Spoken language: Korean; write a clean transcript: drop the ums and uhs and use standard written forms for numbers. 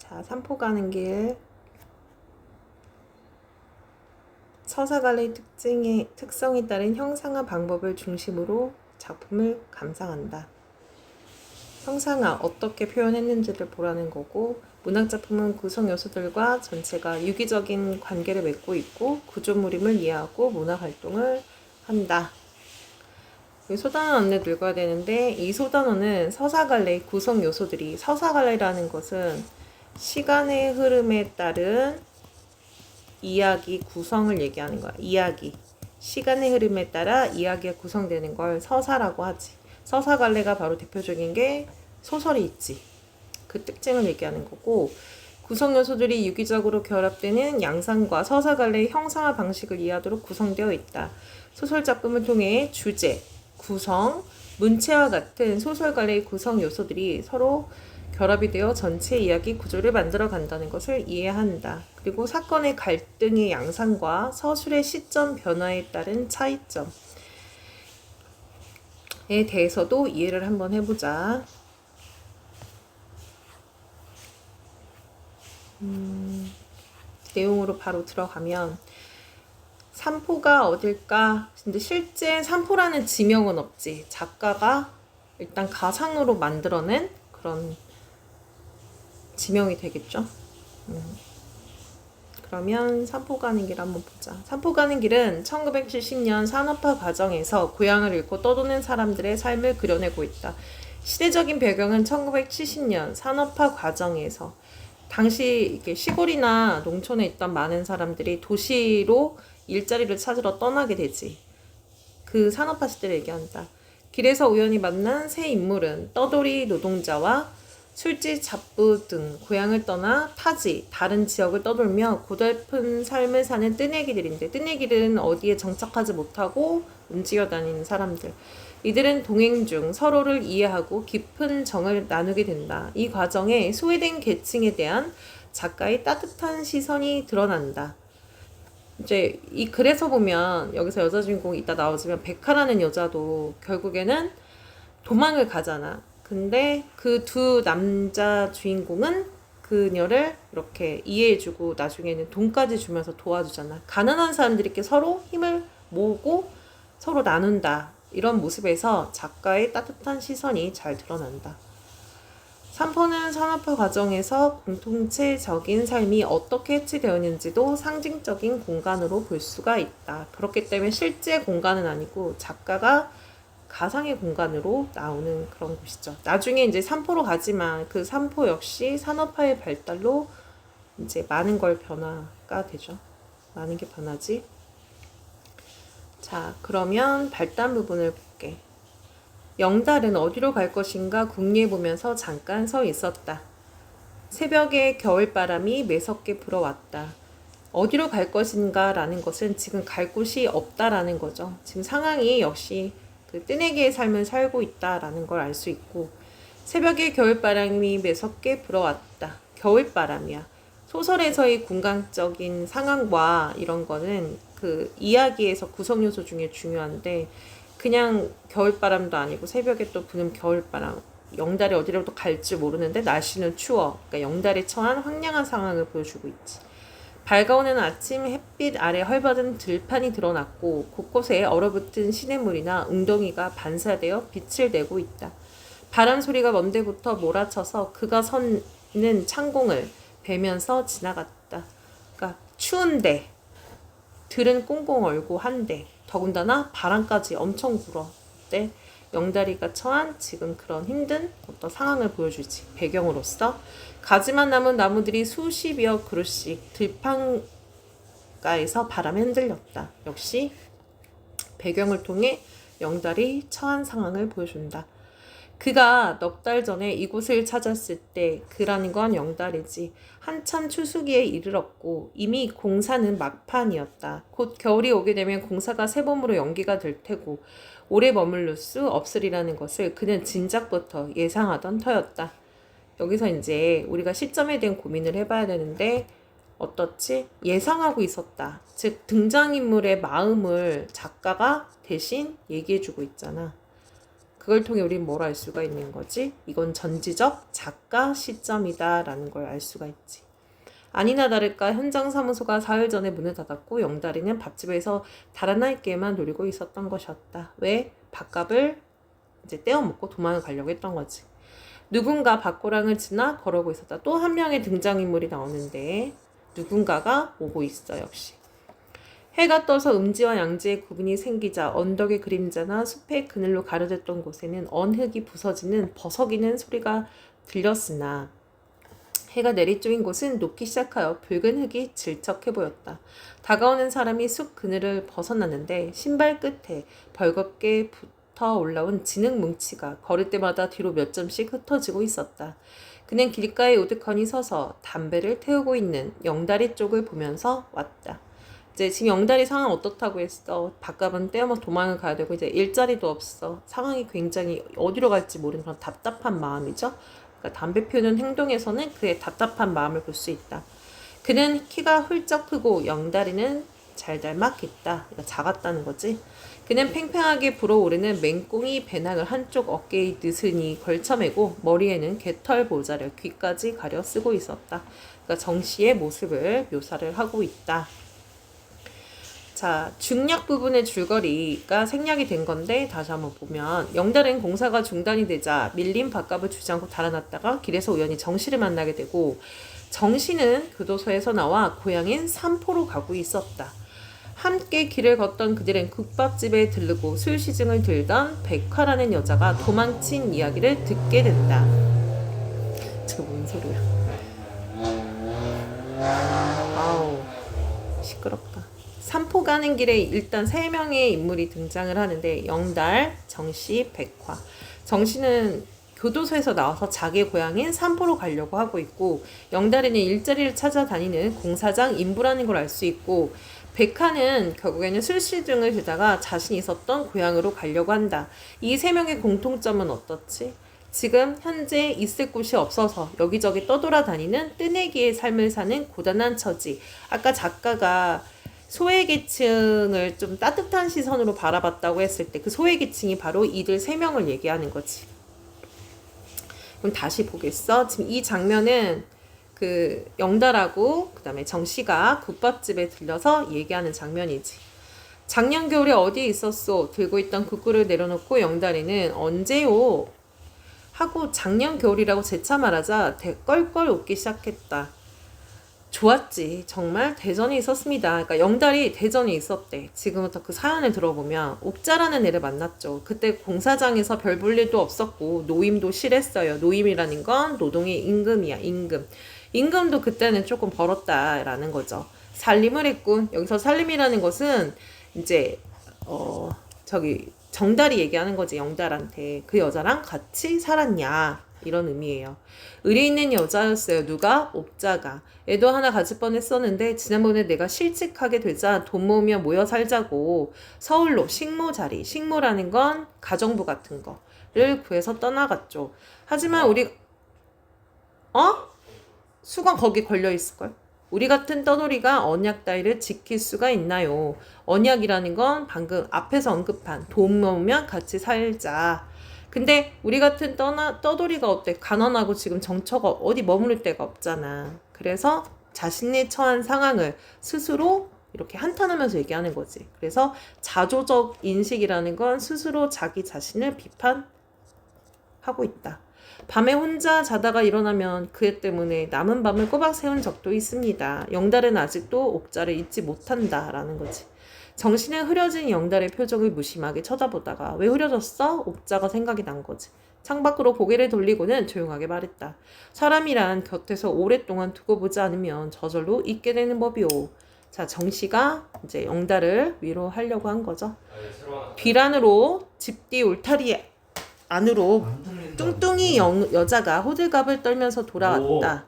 자, 산포 가는 길. 서사갈래의 특성에 따른 형상화 방법을 중심으로 작품을 감상한다. 형상화, 어떻게 표현했는지를 보라는 거고, 문학작품은 구성 요소들과 전체가 유기적인 관계를 맺고 있고 구조물임을 이해하고 문학활동을 한다. 소단원 안내 읽어야 되는데, 이 소단원은 서사갈래의 구성 요소들이, 서사갈래라는 것은 시간의 흐름에 따른 이야기 구성을 얘기하는 거야. 이야기. 시간의 흐름에 따라 이야기가 구성되는 걸 서사라고 하지. 서사갈래가 바로 대표적인 게 소설이 있지. 그 특징을 얘기하는 거고, 구성 요소들이 유기적으로 결합되는 양상과 서사갈래의 형상화 방식을 이해하도록 구성되어 있다. 소설 작품을 통해 주제, 구성, 문체와 같은 소설갈래의 구성 요소들이 서로 결합이 되어 전체 이야기 구조를 만들어 간다는 것을 이해한다. 그리고 사건의 갈등의 양상과 서술의 시점 변화에 따른 차이점에 대해서도 이해를 한번 해보자. 내용으로 바로 들어가면, 산포가 어딜까? 근데 실제 산포라는 지명은 없지. 작가가 일단 가상으로 만들어낸 그런 지명이 되겠죠. 그러면 산포 가는 길 한번 보자. 산포 가는 길은 1970년 산업화 과정에서 고향을 잃고 떠도는 사람들의 삶을 그려내고 있다. 시대적인 배경은 1970년 산업화 과정에서 당시 이렇게 시골이나 농촌에 있던 많은 사람들이 도시로 일자리를 찾으러 떠나게 되지. 그 산업화 시대를 얘기한다. 길에서 우연히 만난 세 인물은 떠돌이 노동자와 술집 잡부 등 고향을 떠나 타지, 다른 지역을 떠돌며 고달픈 삶을 사는 뜨내기들인데, 뜨내기들은 어디에 정착하지 못하고 움직여 다니는 사람들. 이들은 동행 중 서로를 이해하고 깊은 정을 나누게 된다. 이 과정에 소외된 계층에 대한 작가의 따뜻한 시선이 드러난다. 이제 이 글에서 보면, 여기서 여자 주인공이 이따 나오지만 백화라는 여자도 결국에는 도망을 가잖아. 근데 그 두 남자 주인공은 그녀를 이렇게 이해해주고 나중에는 돈까지 주면서 도와주잖아. 가난한 사람들이 이렇게 서로 힘을 모으고 서로 나눈다. 이런 모습에서 작가의 따뜻한 시선이 잘 드러난다. 산포는 산업화 과정에서 공동체적인 삶이 어떻게 해치되었는지도 상징적인 공간으로 볼 수가 있다. 그렇기 때문에 실제 공간은 아니고 작가가 가상의 공간으로 나오는 그런 곳이죠. 나중에 이제 산포로 가지만 그 산포 역시 산업화의 발달로 이제 많은 걸 변화가 되죠. 많은 게 변하지. 자, 그러면 발단 부분을 볼게. 영달은 어디로 갈 것인가 궁리해 보면서 잠깐 서 있었다. 새벽에 겨울바람이 매섭게 불어왔다. 어디로 갈 것인가 라는 것은 지금 갈 곳이 없다라는 거죠. 지금 상황이 역시 그 뜨내기의 삶을 살고 있다라는 걸 알 수 있고, 새벽에 겨울바람이 매섭게 불어왔다. 겨울바람이야. 소설에서의 궁극적인 상황과 이런 거는 그 이야기에서 구성 요소 중에 중요한데, 그냥 겨울바람도 아니고 새벽에 또 부는 겨울바람, 영달이 어디로 또 갈지 모르는데 날씨는 추워. 그러니까 영달이 처한 황량한 상황을 보여주고 있지. 밝아오는 아침 햇빛 아래 헐벗은 들판이 드러났고 곳곳에 얼어붙은 시냇물이나 웅덩이가 반사되어 빛을 내고 있다. 바람 소리가 먼데부터 몰아쳐서 그가 서는 창공을 베면서 지나갔다. 그러니까 추운데 들은 꽁꽁 얼고 한데 더군다나 바람까지 엄청 불어. 때 영다리가 처한 지금 그런 힘든 어떤 상황을 보여주지. 배경으로서 가지만 남은 나무들이 수십여 그루씩 들판가에서 바람에 흔들렸다. 역시 배경을 통해 영달이 처한 상황을 보여준다. 그가 넉 달 전에 이곳을 찾았을 때 그라는 건 영달이지. 한참 추수기에 이르렀고 이미 공사는 막판이었다. 곧 겨울이 오게 되면 공사가 새 봄으로 연기가 될 테고 오래 머물러 수 없으리라는 것을 그는 진작부터 예상하던 터였다. 여기서 이제 우리가 시점에 대한 고민을 해봐야 되는데, 어떻지? 예상하고 있었다. 즉 등장인물의 마음을 작가가 대신 얘기해주고 있잖아. 그걸 통해 우리는 뭘 알 수가 있는 거지? 이건 전지적 작가 시점이다 라는 걸 알 수가 있지. 아니나 다를까 현장 사무소가 사흘 전에 문을 닫았고 영다리는 밥집에서 달아날 게만 노리고 있었던 것이었다. 왜? 밥값을 이제 떼어먹고 도망을 가려고 했던 거지. 누군가 밭고랑을 지나 걸어오고 있었다. 또 한 명의 등장인물이 나오는데 누군가가 오고 있어 역시. 해가 떠서 음지와 양지의 구분이 생기자 언덕의 그림자나 숲의 그늘로 가려졌던 곳에는 언흙이 부서지는 버석이는 소리가 들렸으나 해가 내리쬐인 곳은 녹기 시작하여 붉은 흙이 질척해 보였다. 다가오는 사람이 숲 그늘을 벗어났는데 신발 끝에 벌겋게 붙어 올라온 진흙 뭉치가 걸을 때마다 뒤로 몇 점씩 흩어지고 있었다. 그는 길가에 우두커니 서서 담배를 태우고 있는 영다리 쪽을 보면서 왔다. 이제 지금 영다리 상황 어떻다고 했어? 밥값은 떼어먹 도망을 가야 되고 이제 일자리도 없어. 상황이 굉장히 어디로 갈지 모르는 그런 답답한 마음이죠. 그러니까 담배 피우는 행동에서는 그의 답답한 마음을 볼 수 있다. 그는 키가 훌쩍 크고 영다리는 잘 닮았겠다. 그러니까 작았다는 거지. 그는 팽팽하게 불어오르는 맹꽁이 배낭을 한쪽 어깨에 느슨히 걸쳐매고 머리에는 개털 모자를 귀까지 가려 쓰고 있었다. 그러니까 정씨의 모습을 묘사를 하고 있다. 자, 중략 부분의 줄거리가 생략이 된 건데 다시 한번 보면 영달은 공사가 중단이 되자 밀린 밥값을 주지 않고 달아났다가 길에서 우연히 정씨를 만나게 되고 정씨는 교도소에서 나와 고향인 삼포로 가고 있었다. 함께 길을 걷던 그들은 국밥집에 들르고 술시중을 들던 백화라는 여자가 도망친 이야기를 듣게 된다. 저게 뭔 소리야? 아우 시끄럽다. 삼포 가는 길에 일단 3명의 인물이 등장을 하는데 영달, 정씨, 백화. 정씨는 교도소에서 나와서 자기 고향인 삼포로 가려고 하고 있고 영달이는 일자리를 찾아다니는 공사장 인부라는 걸 알 수 있고 백화는 결국에는 술시중을 들다가 자신이 있었던 고향으로 가려고 한다. 이 3명의 공통점은 어떻지? 지금 현재 있을 곳이 없어서 여기저기 떠돌아다니는 뜨내기의 삶을 사는 고단한 처지. 아까 작가가 소외계층을 좀 따뜻한 시선으로 바라봤다고 했을 때 그 소외계층이 바로 이들 3명을 얘기하는 거지. 그럼 다시 보겠어. 지금 이 장면은 그 영달하고 그 다음에 정씨가 국밥집에 들려서 얘기하는 장면이지. 작년 겨울에 어디에 있었소? 들고 있던 국구를 내려놓고 영달이는 언제요? 하고 작년 겨울이라고 재차 말하자 껄껄 웃기 시작했다. 좋았지. 정말 대전에 있었습니다. 그러니까 영달이 대전에 있었대. 지금부터 그 사연을 들어보면 옥자라는 애를 만났죠. 그때 공사장에서 별 볼 일도 없었고 노임도 실했어요. 노임이라는 건 노동의 임금이야. 임금도 그때는 조금 벌었다라는 거죠. 살림을 했군. 여기서 살림이라는 것은 이제 저기 정달이 얘기하는 거지. 영달한테 그 여자랑 같이 살았냐 이런 의미예요. 의리 있는 여자였어요. 누가? 옥자가. 애도 하나 가질 뻔했었는데 지난번에 내가 실직하게 되자 돈 모으며 모여 살자고 서울로 식모자리, 식모라는 건 가정부 같은 거를 구해서 떠나갔죠. 하지만 우리 수건 거기 걸려 있을걸? 우리 같은 떠돌이가 언약 따위를 지킬 수가 있나요? 언약이라는 건 방금 앞에서 언급한 돈 모으면 같이 살자. 근데 우리 같은 떠돌이가 어때? 가난하고 지금 정처가 어디 머무를 데가 없잖아. 그래서 자신이 처한 상황을 스스로 이렇게 한탄하면서 얘기하는 거지. 그래서 자조적 인식이라는 건 스스로 자기 자신을 비판하고 있다. 밤에 혼자 자다가 일어나면 그 애 때문에 남은 밤을 꼬박 새운 적도 있습니다. 영달은 아직도 옥자를 잊지 못한다라는 거지. 정신은 흐려진 영달의 표정을 무심하게 쳐다보다가 왜 흐려졌어? 옥자가 생각이 난 거지. 창밖으로 고개를 돌리고는 조용하게 말했다. 사람이란 곁에서 오랫동안 두고 보지 않으면 저절로 잊게 되는 법이오. 자, 정씨가 이제 영달을 위로하려고 한 거죠. 비란으로 집 뒤 울타리 안으로 뚱뚱이 여자가 호들갑을 떨면서 돌아왔다.